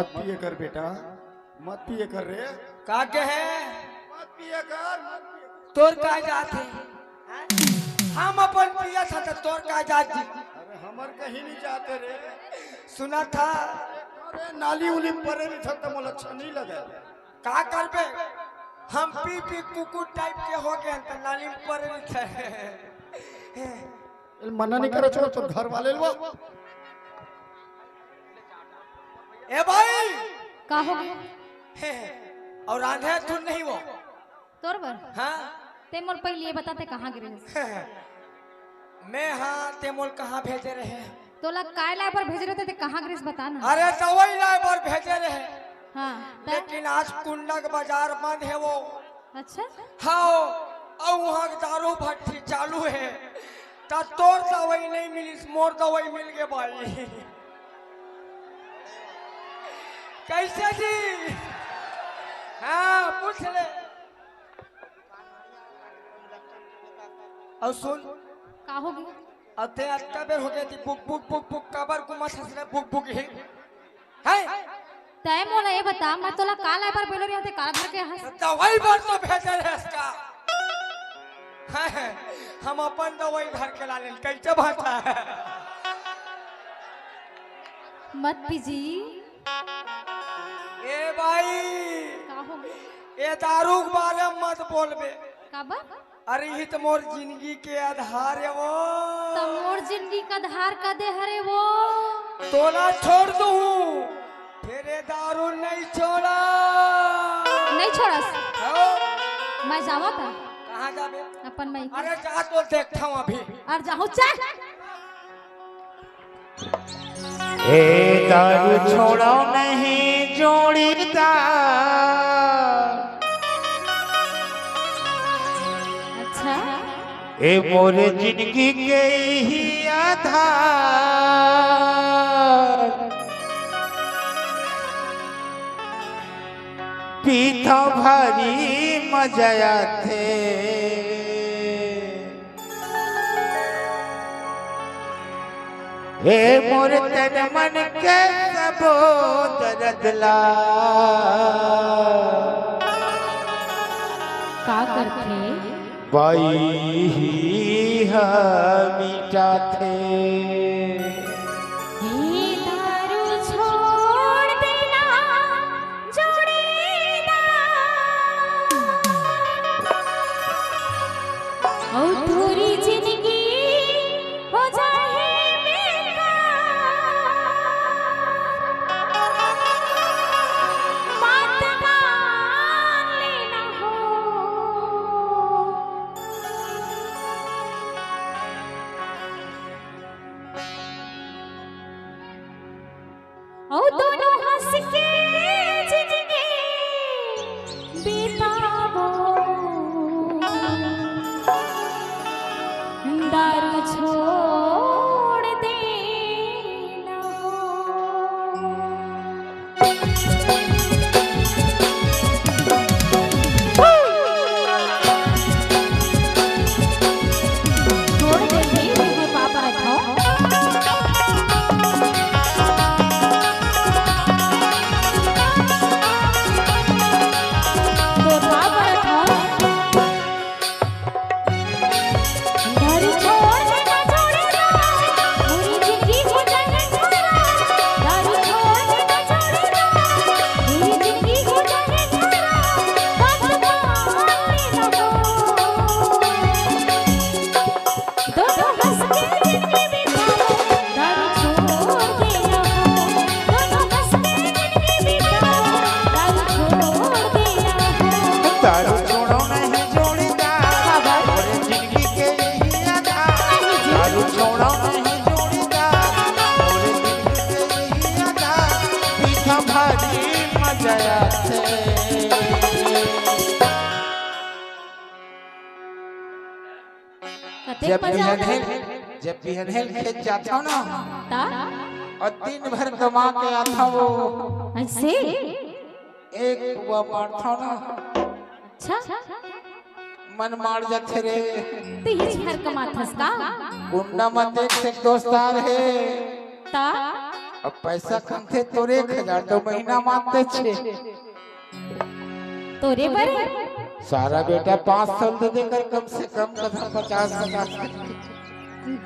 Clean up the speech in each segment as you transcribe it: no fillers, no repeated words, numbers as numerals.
मत पिए कर बेटा, मत पिए कर रे। का के है मत पिए कर, तोर का जात है? हम अपन पिया था तो तोर का जात जी? अरे हमर कहीं नहीं जाते रे। सुना था अरे नाली उली परे नहीं था तो मोला अच्छा नहीं लगे। का करबे? हम पी पी कुकुर टाइप के हो गए तो नाली में पड़े थे। मना नहीं करो, छोड़ तो घर वाले लो। ए भाई का हो गया? और आंधे तू नहीं वो तोर बर हाँ ते मोर पहले ये बताते कहाँ गिरे? मैं हाँ ते मोल कहाँ भेजे रहे? तोला काय लाए पर भेज रहे थे कहाँ गिरे बता ना। अरे दवाई लाए पर भेजे रहे हाँ लेकिन आज कुंडक बाजार बंद है वो। अच्छा हाँ और वहाँ दारू भट्टी चालू है तो तोर दवाई नहीं मिली, मोर दवाई मिल गए भाई। कैसे जी? हाँ पूछ ले। और सुन का हो गया? अते अत्ता बेर हो गई थी book book book book cover कुमा ससरे बुक बुक ही है। तय मोला ये बता मैं तोला का लाए पर बेलो रहते काला घर के हंस दवाई बार तो भेजे रहे इसका। हम अपन दवाई घर के ला ले कैसे भाषा है? मत पीजी। ए भाई का हो गया? ये दारू के बारे में मत बोलबे। का बा? अरे ये तो मोर जिंदगी के आधार है वो। तो मोर जिंदगी का धार का दे हरे वो। तोला छोड़ दूं फिर ये दारू नहीं छोड़ा। नहीं छोड़स हाँ? मैं जावा था कहाँ जाबे? अपन मैं अरे जा तो देखता हूँ अभी। और जाहू चल। ए दारू छोड़ो नहीं जोड़ीदार, अच्छा ए मोर जिंदगी के ही आधार। पीता भारी मजा थे, हे मोर तन मन के सबो दर्दला। का करथे? बाई ही मीठा थे। हे दारू छोड़ देना जोड़ीदार और पूरी जिंदगी हो जाए बेकार। बात मान लेना हो और दोनों हंस के जिंदगी बिताओ। दारू छोड़ देना हो। छोड़ देंगे तुम्हें पापा रखो। दारू छोड़ो नहीं जोड़ीदार, मोर जिंदगी के ही आधार। दारू छोड़ो नहीं जोड़ीदार, मोर जिंदगी के ही आधार। पीता भारी मजा थे। जब भी हनहेल खेत जाता हूँ ना और दिन भर कमा के आता वो ऐसे एक बुआ मारता हूँ ना, अच्छा मन मार जाते रे। तो हिच हर कमाथस का गुंडा मत देख से दोस्तार है ता अब पैसा कम थे तोरे 1000 तो महीना मांगते छे तोरे बरे सारा बेटा 500 तो देकर कम से कम 50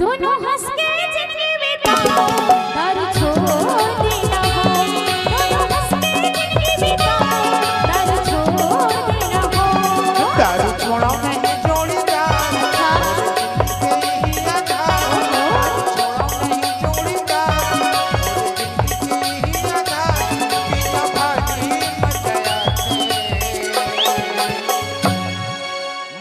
दोनों हंस के जिंदगी बिताओ दारू छोड़ देना हो दोनों हंस के जिंदगी बिताओ दारू छोड़ देना हो दारू छोड़ो नहीं जोड़ीदार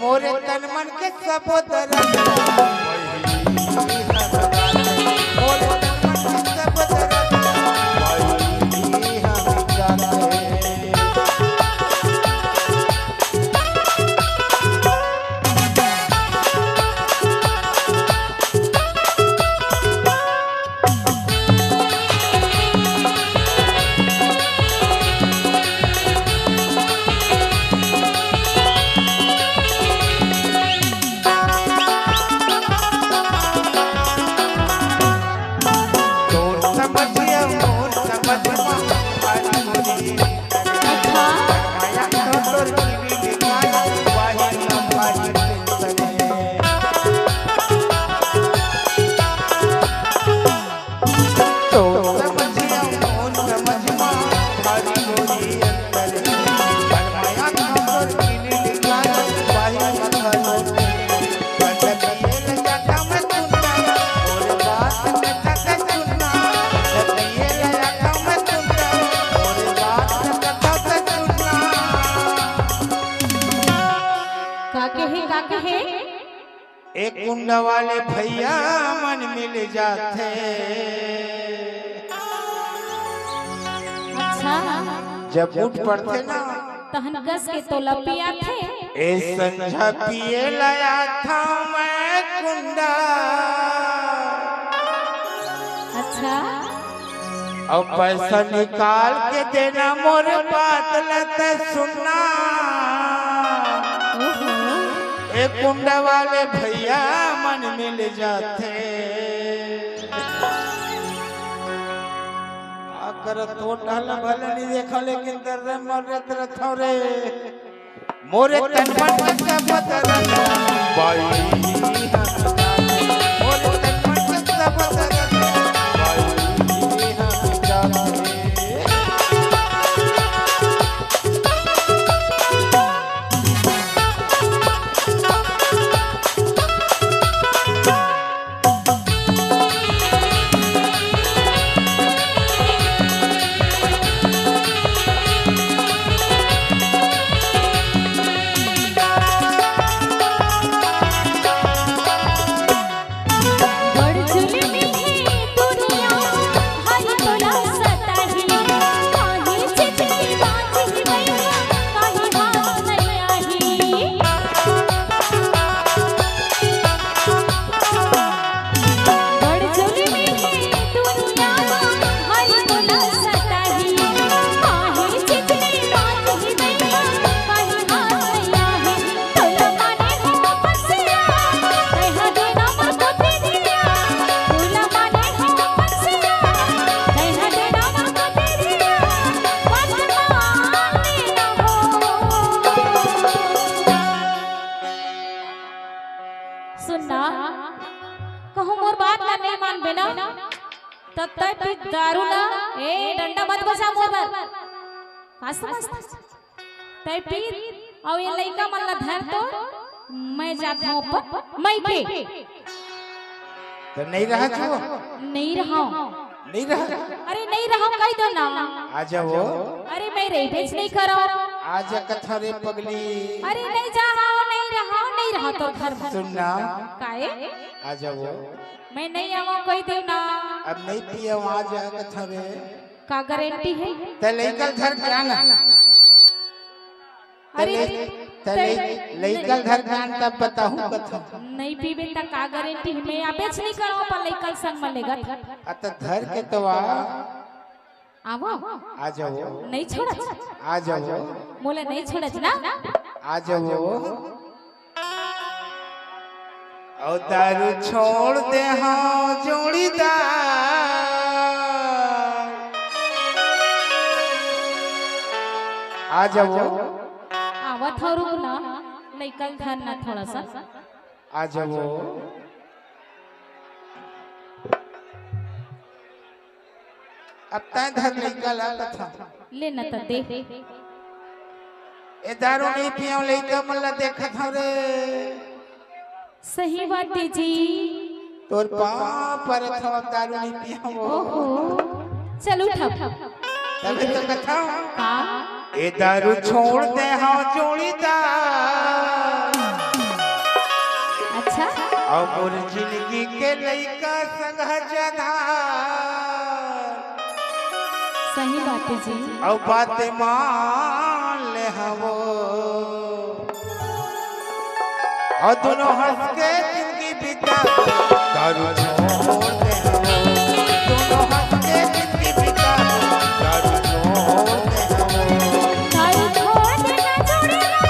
मोरे तन मन के सब दर्द एक कुंडा वाले भैया मन मिल जाते अच्छा जब उठ पड़ते ना तहन गस के तो लपिया थे ए संझा पिए लाया था मैं कुंडा अच्छा अब पैसा निकाल के देना मोरे बात लते सुनना एक कुंडा वाले भैया मन मिल जाते अगर तो टहल भले नहीं देखा लेकिन दर्द मरत रथो रे मोरे तन मन के सब दर्द भाई मोरे तन मन के सब दर्द भाई हम जाते दारू ना ए डंडा मत बसा मोर पर मस्त मस्त तै पी और ये लइका मन ला धर तो मैं जात हूं ऊपर मैं के तो नहीं रहा छो नहीं रहा नहीं रहा अरे नहीं रहा कह दो ना आ जाओ अरे मैं रे भेज नहीं करो आज कथा रे पगली अरे नहीं जा नहीं रहा तो घर सुनना काहे आ जाओ मैं नहीं आवा कह दे ना अब नहीं पिया वहां जा कथा रे का गारंटी है ते लेकल घर के आना अरे लेकल घर के आना तब बताऊं कथा नहीं पीबे त का गारंटी है मैं अबेच नहीं करो पर लेकल संग में लेगत अत घर के तो आवो आ जाओ नहीं छोड़त आ जाओ मोले नहीं छोड़त ना आ जाओ और दारू छोड़ दे हाँ जोड़ीदार आ जाओ आवत हो रुक ना लइका घर ना थोड़ा सा आ जाओ। अब तय धर लइका लाला था ले न त दे ए दारू नहीं पियो लइका मल्ला देखत हो रे। सही बात जी। तोर पाँव पर था दारू नहीं पियो। ओहो चलो उठा तभी तो कथा का ए दारू छोड़ दे हाँ जोड़ीदार। अच्छा और मोर जिंदगी के लइका संग जधार। सही बात जी। और बात मान ले हवो और दोनों हंस के जिंदगी बिता दारू छोड़ दे हवो। दोनों हंस के जिंदगी बिता दारू छोड़ दे हवो। दारू छोड़ देना जोड़ेगा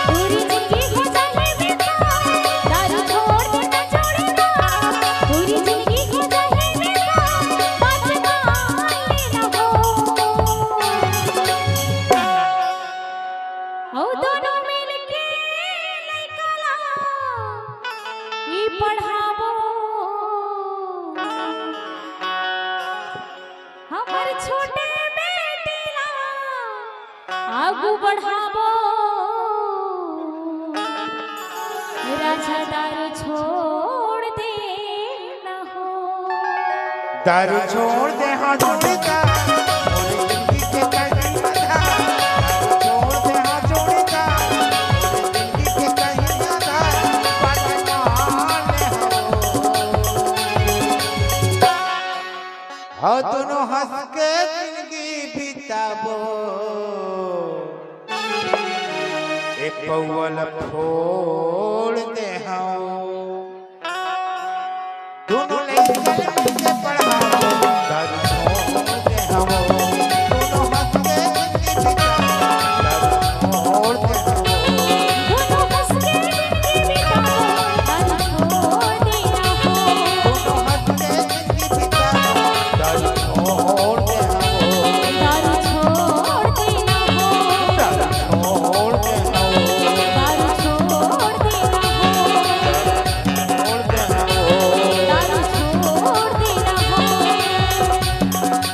पूरी जिंदगी हो जाए बेकार। दारू छोड़ देना जोड़ेगा पूरी जिंदगी हो जाए बेकार। बात मान लेना हो दोनों मिलके लइका ला ई पढ़ाबो। हमर छोटे बेटी ला आगू बढ़ाबो। राजा दारू छोड़ दे न हो। दारू छोड़ दे हाँ जोड़ीदार। मोर जिंदगी के कहीं आधार। दारू छोड़ दे हाँ जोड़ीदार। मोर जिंदगी के कहीं आधार। बात मान ले हो और दोनों हंस के जिंदगी बिताबो। एक पौवल फोड़ दे हाँ दोनों लइका से पढ़ाओ। दारू छोड़ दे हवो। दोनों हंस के जिंदगी बिताओ। दारू छोड़ दे हवो। दोनों हंस के जिंदगी बिताओ। दारू छोड़ देना हो। दोनों हंस के जिंदगी बिताओ। दारू छोड़ दे हवो। दारू छोड़ देना हो। दारू छोड़ दे हवो। दारू छोड़ देना हो। छोड़ दे हवो। दारू छोड़ देना हो।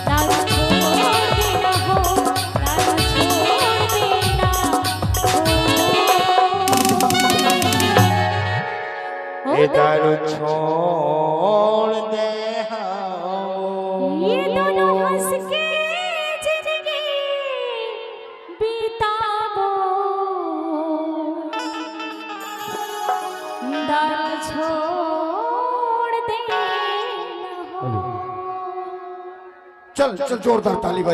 दारू छोड़ देना हो। दारू छोड़ देना हो। ए दारू छोड़ दे हवो। ये दोनों हंस के जिंदगी बिताबो। दारू छोड़ देना हो। चल चल जोरदार ताली बजा।